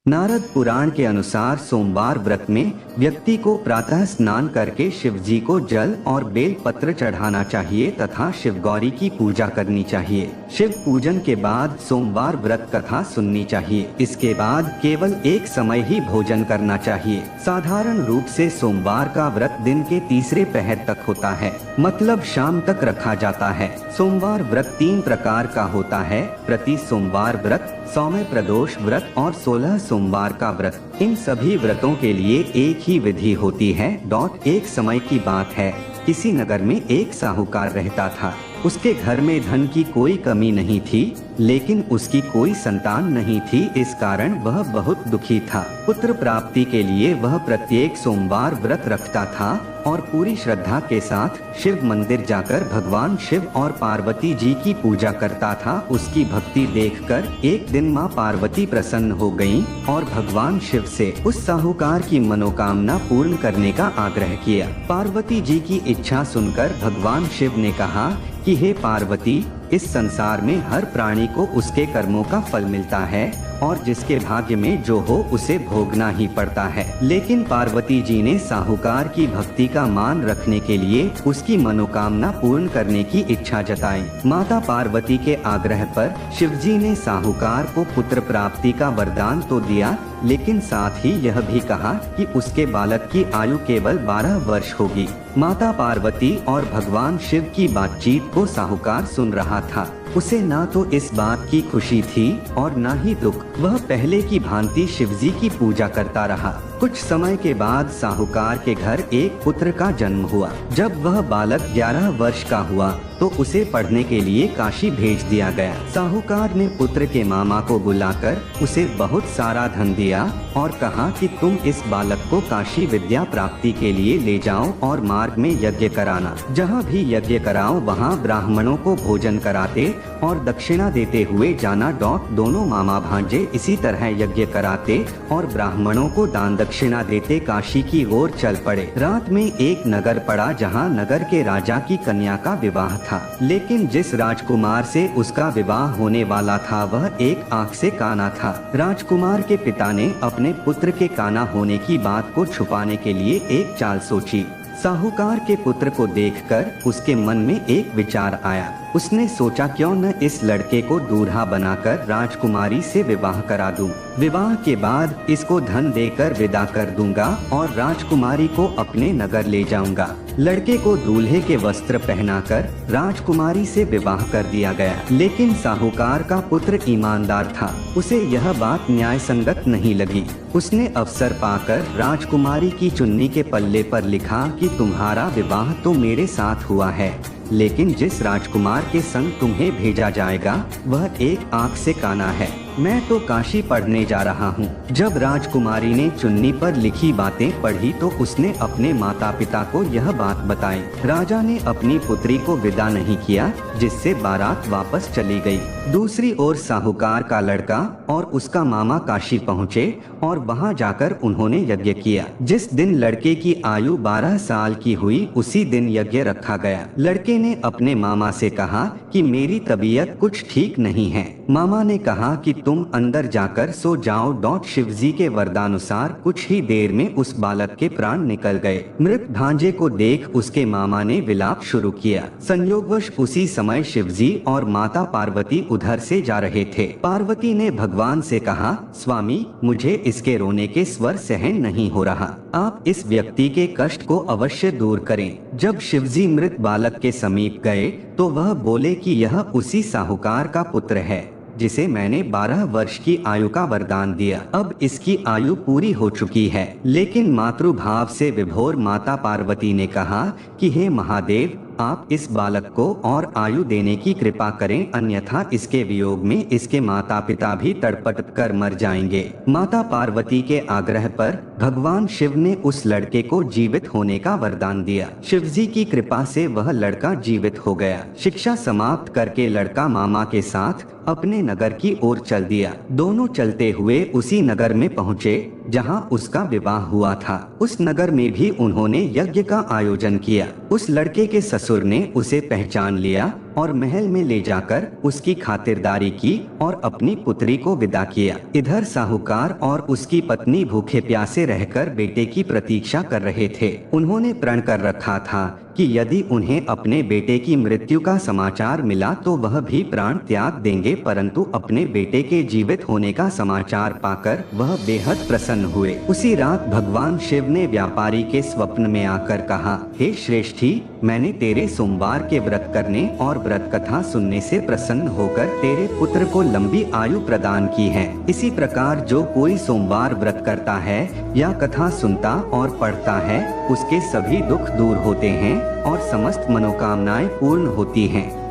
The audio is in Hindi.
नारद पुराण के अनुसार सोमवार व्रत में व्यक्ति को प्रातः स्नान करके शिव जी को जल और बेल पत्र चढ़ाना चाहिए तथा शिव गौरी की पूजा करनी चाहिए। शिव पूजन के बाद सोमवार व्रत कथा सुननी चाहिए। इसके बाद केवल एक समय ही भोजन करना चाहिए। साधारण रूप से सोमवार का व्रत दिन के तीसरे पहर तक होता है, मतलब शाम तक रखा जाता है। सोमवार व्रत 3 प्रकार का होता है: प्रति सोमवार व्रत, सौम्य प्रदोष व्रत और 16 सोमवार का व्रत। इन सभी व्रतों के लिए एक ही विधि होती है। एक समय की बात है, किसी नगर में एक साहूकार रहता था। उसके घर में धन की कोई कमी नहीं थी, लेकिन उसकी कोई संतान नहीं थी। इस कारण वह बहुत दुखी था। पुत्र प्राप्ति के लिए वह प्रत्येक सोमवार व्रत रखता था और पूरी श्रद्धा के साथ शिव मंदिर जाकर भगवान शिव और पार्वती जी की पूजा करता था। उसकी भक्ति देखकर एक दिन मां पार्वती प्रसन्न हो गईं और भगवान शिव से उस साहूकार की मनोकामना पूर्ण करने का आग्रह किया। पार्वती जी की इच्छा सुनकर भगवान शिव ने कहा कि हे पार्वती, इस संसार में हर प्राणी को उसके कर्मों का फल मिलता है और जिसके भाग्य में जो हो उसे भोगना ही पड़ता है। लेकिन पार्वती जी ने साहूकार की भक्ति का मान रखने के लिए उसकी मनोकामना पूर्ण करने की इच्छा जताई। माता पार्वती के आग्रह पर शिवजी ने साहूकार को पुत्र प्राप्ति का वरदान तो दिया, लेकिन साथ ही यह भी कहा कि उसके बालक की आयु केवल 12 वर्ष होगी। माता पार्वती और भगवान शिव की बातचीत को साहूकार सुन रहा था। उसे ना तो इस बात की खुशी थी और ना ही दुख। वह पहले की भांति शिवजी की पूजा करता रहा। कुछ समय के बाद साहूकार के घर एक पुत्र का जन्म हुआ। जब वह बालक 11 वर्ष का हुआ तो उसे पढ़ने के लिए काशी भेज दिया गया। साहूकार ने पुत्र के मामा को बुलाकर उसे बहुत सारा धन दिया और कहा कि तुम इस बालक को काशी विद्या प्राप्ति के लिए ले जाओ और मार्ग में यज्ञ कराना। जहाँ भी यज्ञ कराओ वहाँ ब्राह्मणों को भोजन कराते और दक्षिणा देते हुए जाना। दोनों मामा भांजे इसी तरह यज्ञ कराते और ब्राह्मणों को दान दक्षिणा देते काशी की ओर चल पड़े। रात में एक नगर पड़ा जहाँ नगर के राजा की कन्या का विवाह था, लेकिन जिस राजकुमार से उसका विवाह होने वाला था वह एक आंख से काना था। राजकुमार के पिता ने अपने पुत्र के काना होने की बात को छुपाने के लिए एक चाल सोची। साहूकार के पुत्र को देखकर उसके मन में एक विचार आया। उसने सोचा क्यों न इस लड़के को दूल्हा बनाकर राजकुमारी से विवाह करा दूं। विवाह के बाद इसको धन देकर विदा कर दूंगा और राजकुमारी को अपने नगर ले जाऊंगा। लड़के को दूल्हे के वस्त्र पहनाकर राजकुमारी से विवाह कर दिया गया। लेकिन साहूकार का पुत्र ईमानदार था, उसे यह बात न्याय संगत नहीं लगी। उसने अवसर पाकर राजकुमारी की चुन्नी के पल्ले पर लिखा कि तुम्हारा विवाह तो मेरे साथ हुआ है, लेकिन जिस राजकुमार के संग तुम्हें भेजा जाएगा वह एक आंख से काना है। मैं तो काशी पढ़ने जा रहा हूँ। जब राजकुमारी ने चुन्नी पर लिखी बातें पढ़ी तो उसने अपने माता पिता को यह बात बताई। राजा ने अपनी पुत्री को विदा नहीं किया, जिससे बारात वापस चली गई। दूसरी ओर साहूकार का लड़का और उसका मामा काशी पहुँचे और वहाँ जाकर उन्होंने यज्ञ किया। जिस दिन लड़के की आयु 12 साल की हुई उसी दिन यज्ञ रखा गया। लड़के ने अपने मामा से कहा कि मेरी तबीयत कुछ ठीक नहीं है। मामा ने कहा कि तुम अंदर जाकर सो जाओ। शिवजी के वरदानुसार कुछ ही देर में उस बालक के प्राण निकल गए। मृत भांजे को देख उसके मामा ने विलाप शुरू किया। संयोगवश उसी समय शिवजी और माता पार्वती उधर से जा रहे थे। पार्वती ने भगवान से कहा, स्वामी, मुझे इसके रोने के स्वर सहन नहीं हो रहा। आप इस व्यक्ति के कष्ट को अवश्य दूर करें। जब शिवजी मृत बालक के समीप गए तो वह बोले कि यह उसी साहूकार का पुत्र है जिसे मैंने 12 वर्ष की आयु का वरदान दिया। अब इसकी आयु पूरी हो चुकी है। लेकिन मातृभाव से विभोर माता पार्वती ने कहा कि हे महादेव, आप इस बालक को और आयु देने की कृपा करें, अन्यथा इसके वियोग में इसके माता पिता भी तड़पट कर मर जाएंगे। माता पार्वती के आग्रह पर भगवान शिव ने उस लड़के को जीवित होने का वरदान दिया। शिवजी की कृपा से वह लड़का जीवित हो गया। शिक्षा समाप्त करके लड़का मामा के साथ अपने नगर की ओर चल दिया। दोनों चलते हुए उसी नगर में पहुँचे जहां उसका विवाह हुआ था। उस नगर में भी उन्होंने यज्ञ का आयोजन किया। उस लड़के के ससुर ने उसे पहचान लिया और महल में ले जाकर उसकी खातिरदारी की और अपनी पुत्री को विदा किया। इधर साहूकार और उसकी पत्नी भूखे प्यासे रहकर बेटे की प्रतीक्षा कर रहे थे। उन्होंने प्रण कर रखा था कि यदि उन्हें अपने बेटे की मृत्यु का समाचार मिला तो वह भी प्राण त्याग देंगे, परंतु अपने बेटे के जीवित होने का समाचार पाकर वह बेहद प्रसन्न हुए। उसी रात भगवान शिव ने व्यापारी के स्वप्न में आकर कहा, हे श्रेष्ठी, मैंने तेरे सोमवार के व्रत करने और व्रत कथा सुनने से प्रसन्न होकर तेरे पुत्र को लंबी आयु प्रदान की है। इसी प्रकार जो कोई सोमवार व्रत करता है या कथा सुनता और पढ़ता है, उसके सभी दुख दूर होते हैं और समस्त मनोकामनाएं पूर्ण होती हैं।